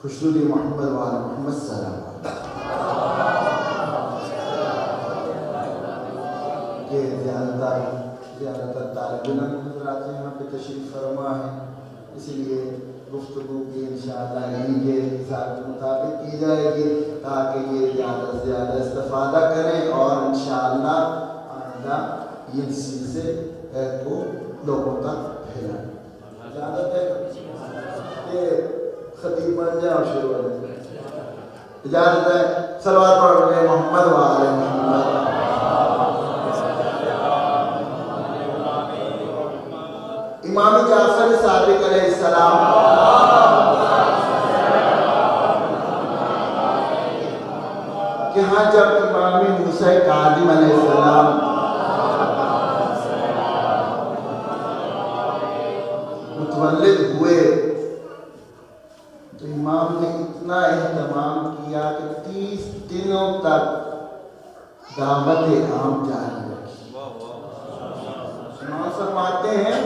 خوشنودی محمد وعلی محمد سلام یہ زیادہ تر طالب علم حضرات یہاں پہ تشریف فرما ہے، اسی لیے گفتگو کی انشاءاللہ انہی کے حساب کے مطابق کی جائے گی تاکہ یہ زیادہ سے زیادہ استفادہ کریں اور انشاءاللہ آئندہ یہ سلسلے کو لوگوں تک پھیلائیں۔ اجازت ہے کہ خطیب بن جائے اور شروع ہو جائے؟ اجازت ہے؟ صلوات پڑھ رہے محمد وآل محمد۔ امام جعفر صادق علیہ السلام علیہ السلام متولد ہوئے تو امام نے اتنا اہتمام کیا کہ 30 دنوں تک دعوت عام جاری رکھی. امام فرماتے ہیں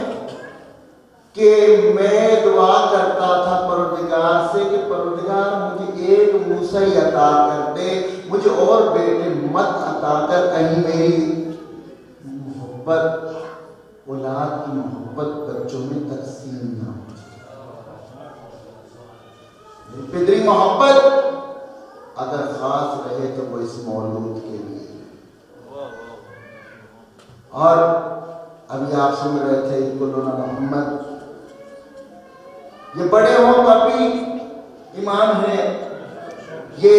کہ میں دعا کرتا تھا پروردگار سے کہ پروردگار مجھے ایک موسیٰ عطا کر دے, مجھے اور بیٹے مت عطا کر, کہیں میری محبت اولاد کی محبت بچوں میں تقسیم نہ ہو. پدری محبت اگر خاص رہے تو وہ اس مولود کے لیے. اور ابھی آپ سن رہے تھے کلنا محمد, یہ بڑے ہوں تب بھی امام ہیں, یہ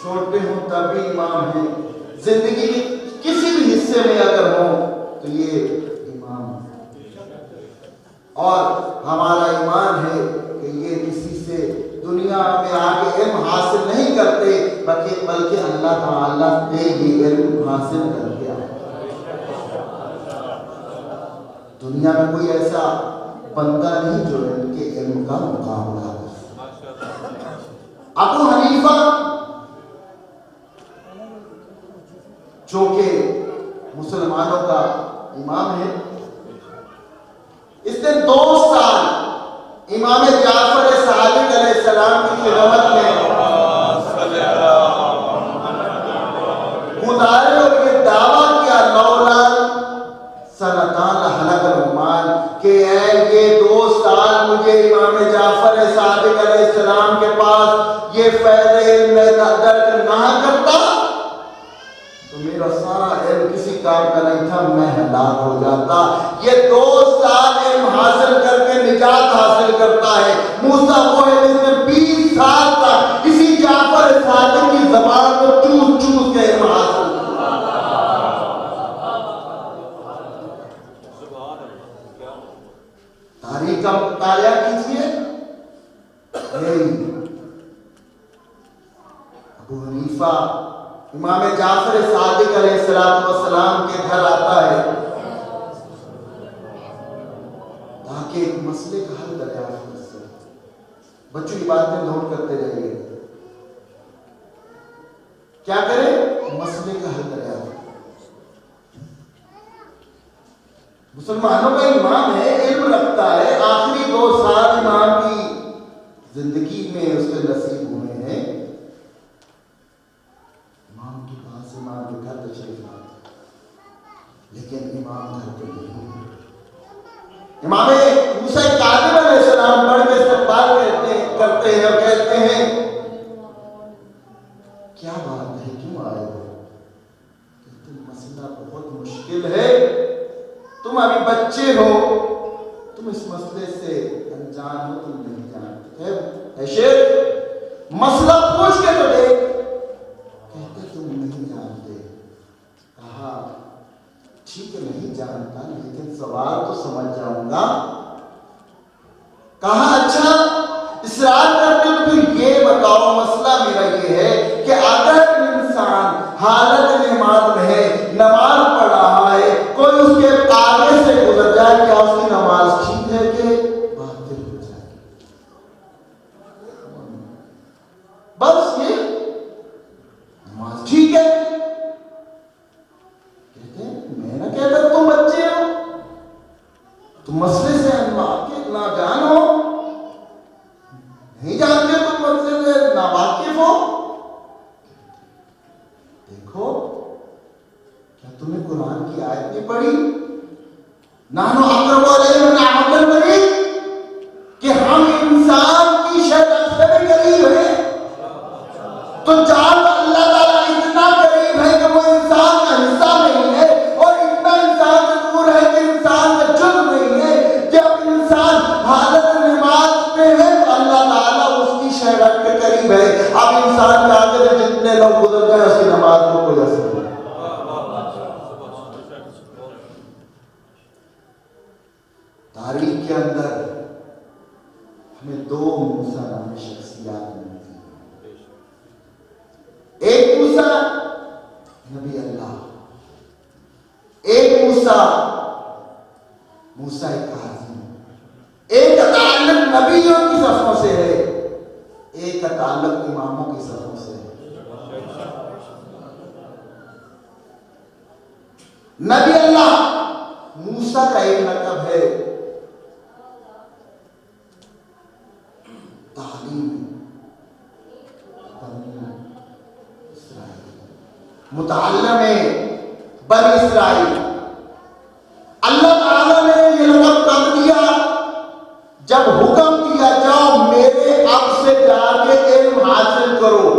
چھوٹے ہوں تب بھی امام ہیں, زندگی کے کسی بھی حصے میں اگر ہوں تو یہ امام ہے. اور ہمارا ایمان ہے کہ یہ کسی سے دنیا میں آگے علم حاصل نہیں کرتے بلکہ اللہ تعالیٰ سے یہ علم حاصل کر کے آئے. دنیا میں کوئی ایسا بندہ نہیں جو ان کے علم کا مقابلہ کر. ابو حنیفہ جو کہ مسلمانوں کا امام ہے, اس نے 2 سال امام جعفر صادق علیہ السلام کی خدمت میں گزارے اور یہ دعویٰ کیا لولا سنتان لحلق الرحمان کہ یہ 2 سال مجھے امام جعفر صادق علیہ السلام کے پاس یہ فیض علم درک نہ کرتا تو میرا سارا علم کسی کام کا نہیں تھا, میں ہلاک ہو جاتا. یہ 2 سال علم حاصل کر کے نجات حاصل کرتا ہے. موسیٰ وہ ہے جس نے 20 سال تک اسی جعفر صادق کی زبان کو چوس چوس کے علم حاصل کیا. تاریخ کا مطالعہ کیجیے. ابو حنیفہ امام جعفر صادق علیہ السلام کے گھر آتا ہے تاکہ ایک مسئلے کا حل دریافت کر سکے. بچوں کی باتیں نوٹ کرتے رہیے. کیا کرے؟ مسئلے کا حل دریافت. مسلمانوں کا امام ہے, علم رکھتا ہے, آخری 2 سال امام کی زندگی میں اس کے نصیب ہوئے ہیں. امام کے پاس امام کے گھر تشریف لاتے لیکن امام گھر پہ نہیں. امام موسیٰ کاظم علیہ السلام بڑھ کے استقبال کرتے ہیں اور کہتے ہیں کیا بات ہے, کیوں آئے ہو؟ کہتے ہیں مسئلہ بہت مشکل ہے, تم ابھی بچے ہو, تم اس مسئلے سے انجان ہو, تم نہیں جانتے. اے شیخ مسئلہ پوچھ کے تو دیکھ. کہتے تم نہیں جانتے. کہا ٹھیک ہے نہیں جانتا لیکن سوال تو سمجھ جاؤں گا. کہا اچھا اصرار کرتے تو پھر یہ بتاؤ, مسئلہ میرا یہ ہے کہ اگر انسان حالت نماز میں ہے, نماز پڑھ رہا ہے, کوئی اس کے آگے سے گزر جائے, کیا اس کی نماز ٹھیک ہے کہ باطل ہو جائے؟ بس یہ نماز ٹھیک ہے. کہتے ہیں میں نہ کہتا تم بچے ہو, تم مسئلے سے ناجان ہو, نہیں جانتے تم مسئلے سے ناواقف ہو. دیکھو کیا تمہیں قرآن کی آیت نہیں پڑھی نحنو اقرب الیہ من حبل الورید کہ ہم انسان کی شرح سے بھی قریب ہیں. تو جان اللہ تعالیٰ اتنا قریب ہے کہ وہ انسان کا حصہ نہیں ہے اور اتنا انسان سے دور ہے کہ انسان کا جرم نہیں ہے. جب انسان حالت نماز پہ ہے تو اللہ تعالیٰ اس کی شرح کے قریب ہے. اب انسان کے آگے سے جتنے لوگ گزر گئے اس کی نماز کو کوئی اثر نہیں. تاریخ کے اندر ہمیں 2 موسیٰ نامی شخصیات ملتی ہیں. ایک موسیٰ نبی اللہ موسیٰ کاظم، ایک کا تعلق نبیوں کی صفوں سے ہے، ایک کا تعلق اماموں کی صفوں سے ہے۔ نبی اللہ موسیٰ کا ایک لقب ہے تعلیم بنی اسرائیل، متعلم بنی اسرائیل۔ اللہ تعالیٰ نے یہ لقب کب دیا؟ جب حکم دیا جاؤ میرے اب سے جا کے علم حاصل کرو۔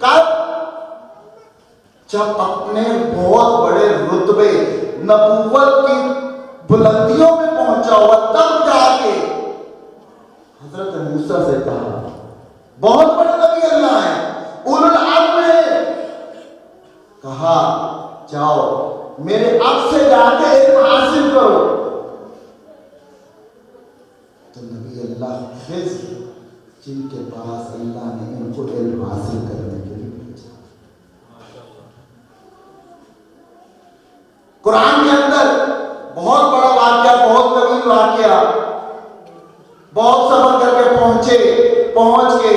کب؟ جب اپنے بہت بڑے رتبے نبوت کی بلندیوں میں پہنچا ہوا تب جا کے حضرت موسیٰ سے کہا، بہت بڑے نبی اللہ ہیں، اولو العزم ہے، کہا جاؤ میرے اب سے جا کے علم حاصل کرو۔ تو نبی اللہ خضر جن کے پاس اللہ نے ان کو علم حاصل کرنے کے لیے بھیجا۔ قرآن کے اندر بہت بڑا واقعہ، بہت طویل واقعہ، بہت سفر کر کے پہنچ کے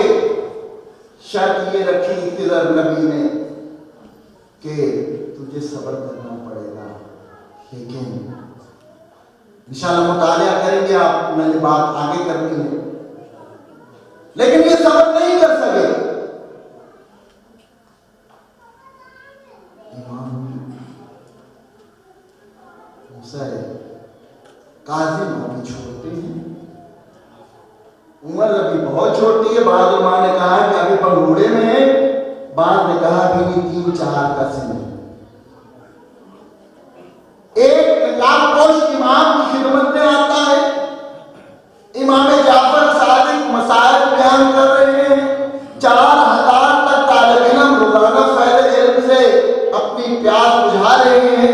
شرط یہ رکھی خضر نبی نے کہ تجھے صبر کرنا پڑے گا، لیکن انشاءاللہ مطالعہ کریں گے آپ، میں نے بات آگے کرنی ہے، لیکن یہ صبر نہیں کر سکے۔ امام موسیٰ کاظم ابھی چھوٹے ہیں، عمر ابھی بہت چھوٹی ہے، بعض علماء نے کہا کہ ابھی پنگوڑے میں ہے، بعض نے کہا ابھی 3-4 کا سن ہے۔ ایک نقاب پوش امام کی خدمت میں آتا ہے، امام جعفر صادق مسائل بیان کر رہے ہیں، 4000 تک طالب علم روزانہ فیض علم سے اپنی پیاس بجھا رہے ہیں۔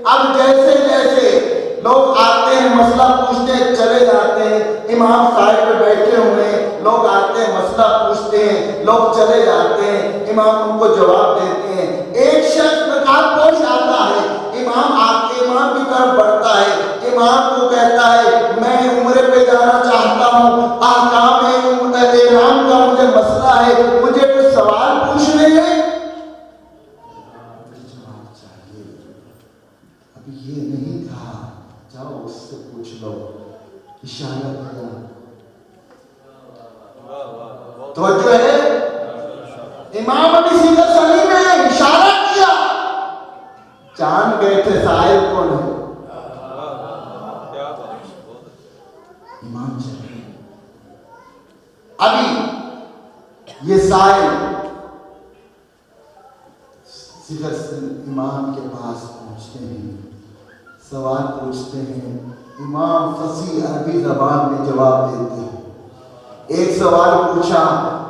اب جیسے جیسے لوگ آتے ہیں مسئلہ پوچھتے ہیں چلے جاتے ہیں، امام صاحب پہ بیٹھے ہوئے ہیں، لوگ آتے ہیں مسئلہ پوچھتے ہیں، لوگ چلے جاتے ہیں، امام ان کو جواب دیتے ہیں۔ ایک شخص نقاب پوش آتا ہے، امام کی طرف بڑھتا ہے، امام کو کہتا ہے میں عمرے پہ جانا چاہتا ہوں، احکام احرام کا مجھے مسئلہ ہے، مجھے کچھ سوال پوچھنے ہیں۔ ابھی یہ نہیں تھا، جاؤ اس سے پوچھ لو، اشارہ کیا، توجہ ہے، امام ابھی سیدھا سلیم ہے، اشارہ کیا، جان گئے تھے سائل کون ہے، امام چلے۔ ابھی یہ سائل صدر امام کے پاس پہنچتے ہیں، سوال پوچھتے ہیں، امام فصیح عربی زبان میں جواب دیتے ہیں۔ ایک سوال پوچھا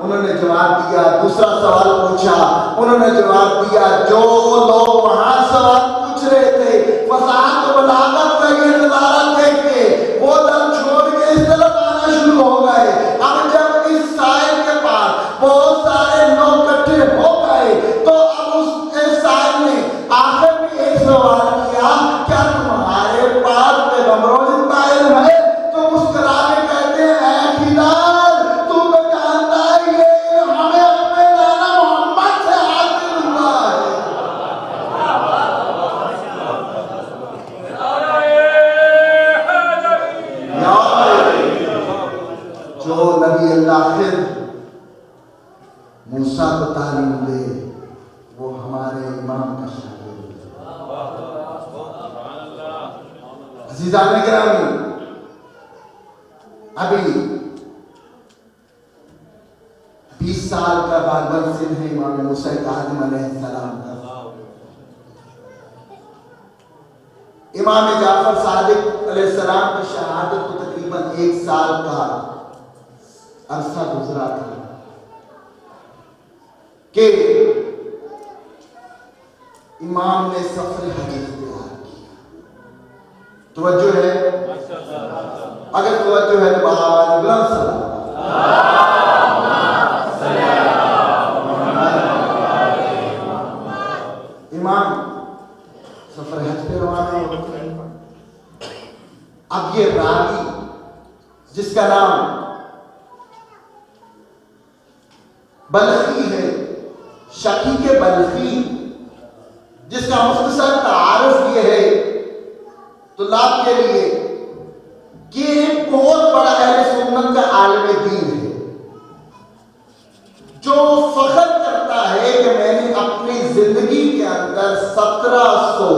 انہوں نے جواب دیا، دوسرا سوال پوچھا انہوں نے جواب دیا، جو لوگ وہاں سوال پوچھ رہے تھے فصاحت و بلاغت کا یہ نظارہ دیکھ کے وہ در چھوڑ کے اس طرف آنا شروع ہو گئے۔ اب جب اس سائل کے پاس بہت سارے لوگ اکٹھے ہو گئے تو اب اس سائل نے آخر میں ایک سوال کیا، کیا تمہارے پاس پیغمبروں جتنا علم ہے؟ تو مسکرا کے کہتے ہیں اے خضر موسیٰ کو تعلیم دے، وہ ہمارے امام کا شاگرد ہے۔ عزیزان گرامی، ابھی 20 سال کا بعد سن ہے امام موسیٰ کاظم علیہ السلام کا۔ امام جعفر صادق علیہ السلام کی شہادت کو تقریباً 1 سال کا عرصہ گزرا تھا کہ امام نے سفر حج اختیار کیا۔ توجہ ہے؟ اگر توجہ ہے تو بآواز بلند امام سفر حج پہ روانہ ہوتے ہیں۔ بلخی ہے، شقیق بلخی، جس کا مختصر تعارف یہ ہے طلاب کے لیے کہ ایک بہت بڑا اہل سنت کا عالم دین ہے، جو فخر کرتا ہے کہ میں نے اپنی زندگی کے اندر 1700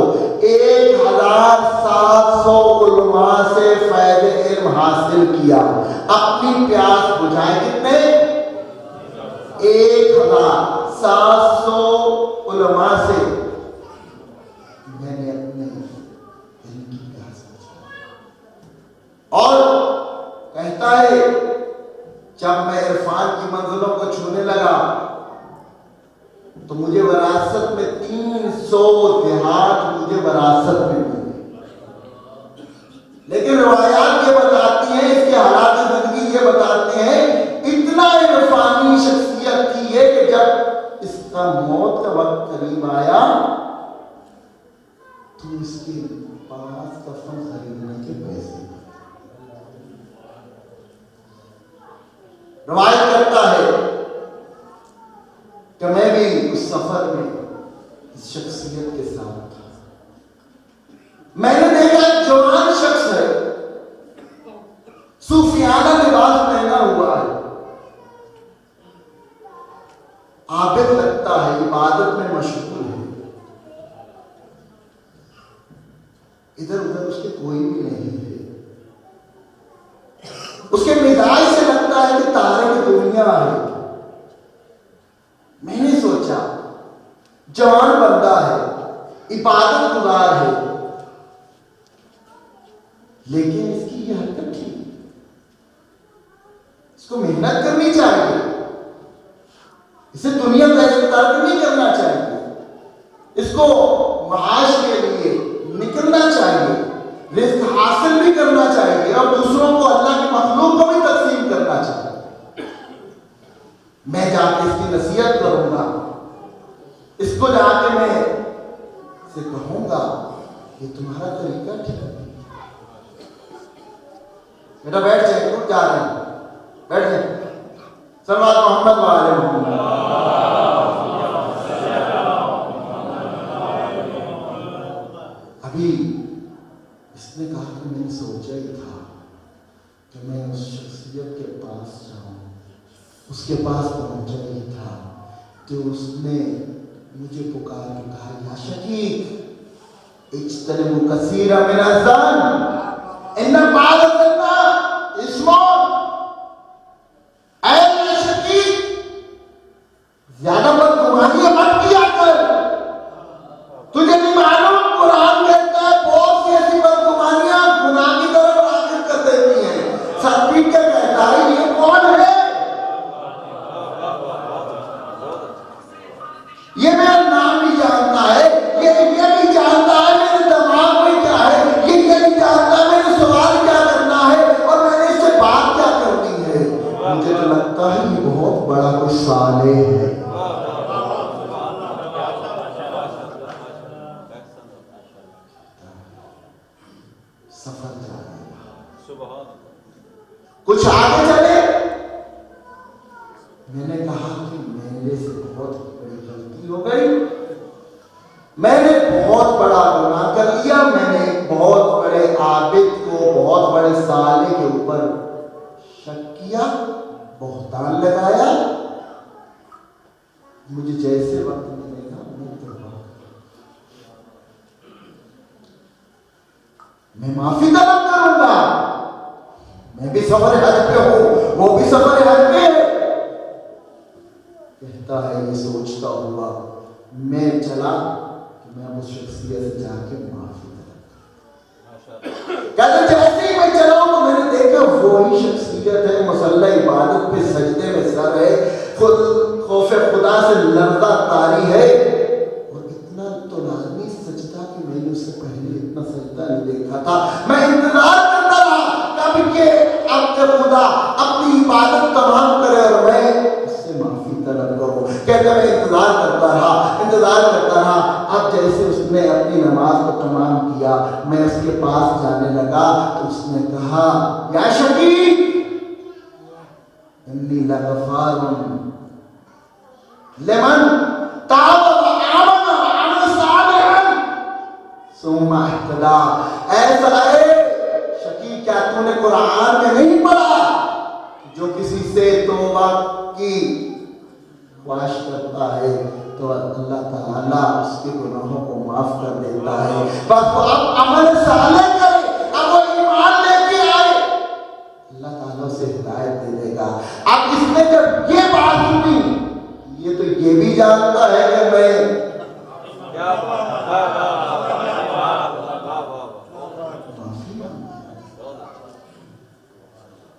علماء سے فیض علم حاصل کیا، اپنی پیاس بجھائے۔ کتنے؟ 1700 علماء سے میں نے اپنے علم کی پیاس بجھائی۔ اور کہتا ہے جب میں عرفان کی منزلوں کو چھونے لگا تو مجھے وراثت میں 300 دیہات مجھے وراثت میں ملے، لیکن روایات یہ بتاتی ہیں، اس کے حالات زندگی یہ بتاتے ہیں اتنا عرفانی شخصیت تھی ہے کہ جب اس کا موت کا وقت قریب آیا تو اس کے پاس کفن خریدنے کے پیسے، روایت کرتا ہے کہ میں بھی اس سفر میں اس شخصیت کے ساتھ تھا۔ میں نے دیکھا ایک جوان شخص ہے، صوفیانہ لباس پہنا ہوا ہے، عابد لگتا ہے، عبادت میں مشغول ہے، ادھر ادھر اس کے کوئی بھی نہیں ہے، اس کے مزاج سے لگتا ہے کہ تارے کی دنیا ہے۔ میں نے سوچا جوان بندہ ہے، عبادت گزار ہے، لیکن اس کی یہ حرکت تھی، اس کو محنت کرنی چاہیے، اسے دنیا کا ترک نہیں کرنا چاہیے، اس کو معاش کے لیے نکلنا چاہیے، رزق حاصل بھی کرنا چاہیے اور دوسروں کو، اللہ کی مخلوق کو بھی تقسیم کرنا چاہیے۔ میں جا کے اس کی نصیحت کروں گا، اس کو جا کے میں اسے کہوں گا یہ تمہارا طریقہ ٹھیک ہے، بیٹا بیٹھ جائے، کیوں جا رہے ہیں، بیٹھ جائے، صلوات محمد وعلى محمد۔ ابھی اس نے کہا کہ میں نے سوچا ہی تھا کہ میں اس شخصیت کے پاس جاؤں، اس کے پاس پہنچا ہی تھا کہ اس نے مجھے پکار کے کہا یا شقیق اجتنبوا کثیرا من الظن ان بعض الظن اسم، اے شقیق زیادہ بدگمانی مت کیا کر، تجھے نہیں معلوم قرآن کہتا ہے بہت سی ایسی بدگمانیاں گناہ کی طرف راغب کر دیتی ہیں۔ سر پیٹ کے کہتا ہے یہ کون ہے، یہ میرا نام نہیں جانتا ہے، یہ نہیں جانتا ہے میرے دماغ میں کیا ہے، یہ نہیں جانتا میرے سوال کیا کرنا ہے اور میں نے اس سے بات کیا کرنی ہے۔ مجھے تو لگتا ہے یہ بہت بڑا کوئی صالح ہے۔ سفر جانے گا، کچھ آگے چلے، میں نے کہا کہ میرے سے بہت بڑی غلطی ہو گئی، میں نے بہت بڑا گناہ کر لیا، میں نے ایک بہت بڑے عابد کو، بہت بڑے صالح کے اوپر شک کیا، بہتان لگایا، مجھے جیسے وقت ملے گا میں توبہ میں معافی طلب کروں گا، میں بھی سفر حج پہ ہوں، وہ بھی سفر حج پہ ہے۔ کہتا ہے یہ سوچتا ہوا میں چلا کہ میں اس شخصیت سے جا کے معافی طلب، کہتا جیسے ہی میں چلا ہوں تو میں نے دیکھا وہی شخصیت ہے، مصلی عبادت پہ سجدے میں سر ہے، خوف خدا سے لرزہ طاری ہے، اور اتنا تو لازمی سجدہ کہ میں نے اس سے پہلے اتنا سجدہ نہیں دیکھا تھا۔ میں انتظار کرتا رہا کب کہ اب کہ خدا اپنی عبادت تمام کرے اور میں اس سے معافی طلب کروں۔ کہتا میں انتظار کرتا رہا، اب جیسے اس نے اپنی نماز کو تمام کیا، میں اس کے پاس جانے لگا تو اس نے کہا یا شقیق انی لغفار لمن تاب وآمن وعمل صالحا ثم اهتدى۔ ایسا ہے شکی، کیا تو نے قرآن میں نہیں پڑھا جو کسی سے توبہ کی خواہش کرتا ہے تو اللہ تعالیٰ اس کے گناہوں کو معاف کر دیتا ہے، بس وہ اب عمل صالح کرے، اب وہ ایمان لے کے آئے، اللہ تعالیٰ اسے ہدایت دے دے گا۔ اب اس نے جب یہ بات سنی، یہ تو یہ بھی جانتا ہے کہ میں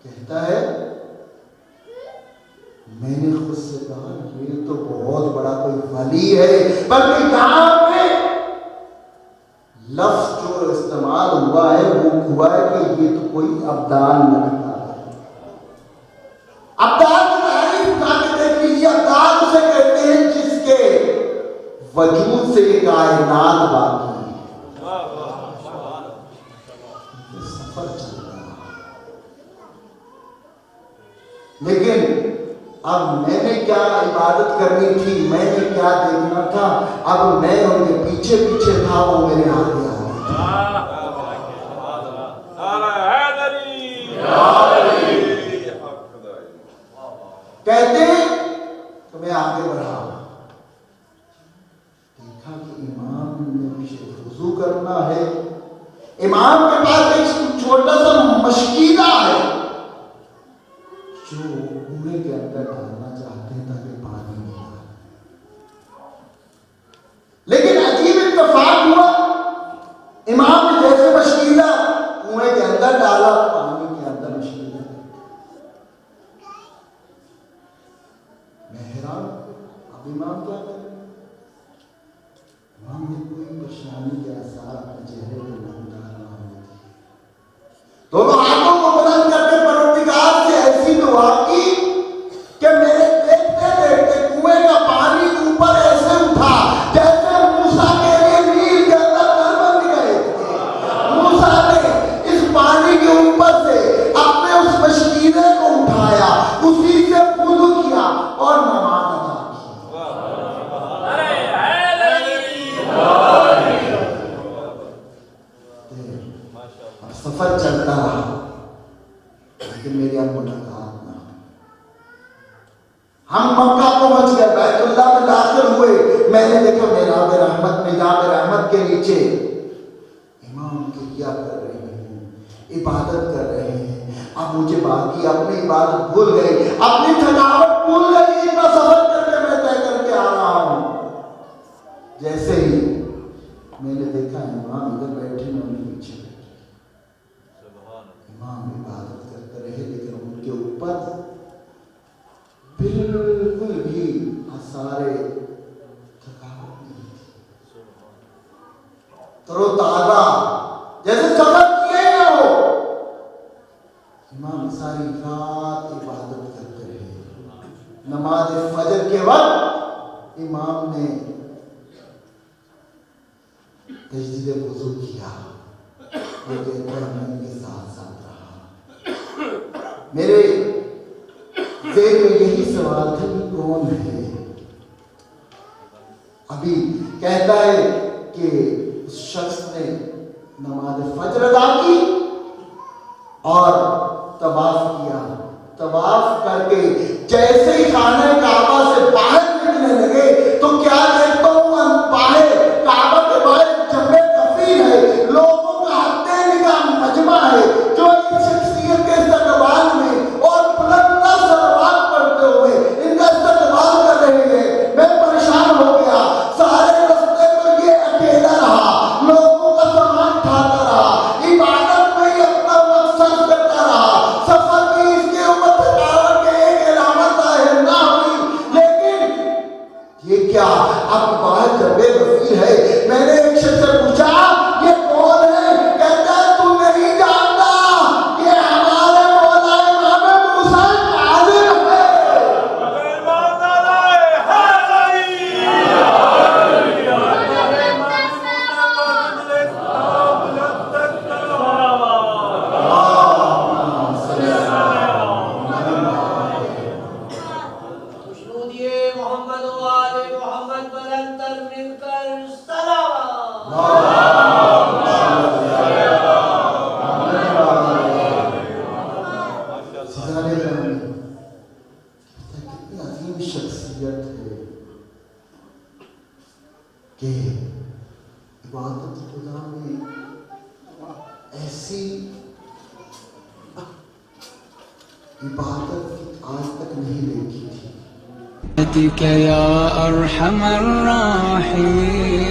کہتا ہے میں نے خود سے کہا یہ تو بہت بڑا کوئی ولی ہے، بلکہ یہاں پہ لفظ جو استعمال ہوا ہے وہ ہوا ہے کہ یہ تو کوئی ابدال لگتا ہے۔ ابدال کی تعریف اٹھا کے دیکھ لیجیے، ابدال اسے کہتے ہیں جس کے وجود سے یہ کائنات باقی ہے۔ یہ سفر چل رہا لیکن اب میں نے کیا عبادت کرنی تھی، میں نے کیا دیکھنا تھا، اب میں ان کے پیچھے پیچھے تھا، وہ میرے آگے کہتے ہیں تو میں آگے بڑھا، دیکھا کہ امام نے پیچھے وضو کرنا ہے، امام کے پاس ایک چھوٹا سا مشکیزہ ہے جو کنویں کے اندر ڈالنا چاہتے ہیں تاکہ پانی نہیں آئے، لیکن عجیب اتفاق ہوا، امام نے جیسے مشکیزہ کنویں کے اندر ڈالا، پانی کے اندر مشکیزہ، میں حیران، اب امام کیا کریں؟ امام نے کوئی پریشانی کے آثار اپنے چہرے پہ نہیں ڈالنا ہوئی تھی، دونوں ہاتھوں کو بلند کر کے پروردگار سے ایسی دعا کی کہ میرے دیکھتے دیکھتے کنویں کا پانی اوپر ایسے اٹھا جیسے موسیٰ کے لیے نیل کے اندر گھر بن گئے تھے۔ موسیٰ نے اس پانی کے اوپر سے اپنے اس مشکیزے کو اٹھایا، اسی سے وضو کیا اور نماز ادا کی۔ سفر چلتا رہا لیکن میری اب ملاقات نہ ہوئی۔ ہم مکہ پہنچ گئے، بیت اللہ میں داخل ہوئے، میں نے دیکھا میراب رحمت میں، جام رحمت کے نیچے امام کریا کر رہے ہیں، عبادت کر رہے ہیں۔ اب مجھے باقی اپنی عبادت بھول گئی، اپنی تھکاوٹ بھول گئی، اتنا سفر کر کے میں طے کر کے آ رہا ہوں۔ جیسے ہی میں نے دیکھا امام ادھر بیٹھے، میں انہیں پیچھے بیٹھے، امام عبادت کرتے رہے لیکن ان کے اوپر بالکل بھی آثار تھکاوٹ نہیں تھی، ترو تازہ جیسے سفر کیے نہ ہو۔ امام ساری رات عبادت کرتے رہے، نماز فجر کے وقت امام نے تجدید وضو کیا، وہ کہتا ہے میں ان کے ساتھ ساتھ رہا، میرے ذہن میں یہی سوال تھا کہ کون ہے؟ ابھی کہتا ہے کہ اس شخص نے نماز فجر ادا کی اور طواف کیا، طواف کر کے جیسے ہی خانہ کعبہ سے باہر نکلنے لگے تو کیا دیکھتا ہوں، باہر کعبہ کے باہر جمع کثیر ہے، لوگوں کا ہتھے نگاہ مجمع ہے جو اس شخصیت کے استقبال میں اور بلندہ صلوات پڑھتے ہوئے ان کا استقبال کر رہے ہیں۔ میں پریشان ہو گیا، سارے رستے پر یہ اکیلا رہا، لوگوں کا سامان اٹھاتا رہا، عبادت میں ہی اپنا وقت صرف کرتا رہا، سفر کی اس کے اوپر تھکاوٹ کے ایک علامت ظاہر نہ ہوئی، لیکن یہ کیا اب باہر جبے وفیر ہے۔ میں نے ایک شخص سے پوچھا یہ کون ہے؟ کہتا ہے تو نہیں جانتا، یہ ہمارے مولا امام موسیٰ کاظم ہے۔ محمد کہ عبادت خدا میں ایسی عبادت آج تک نہیں دیکھی تھی. یا ارحم الراحمین.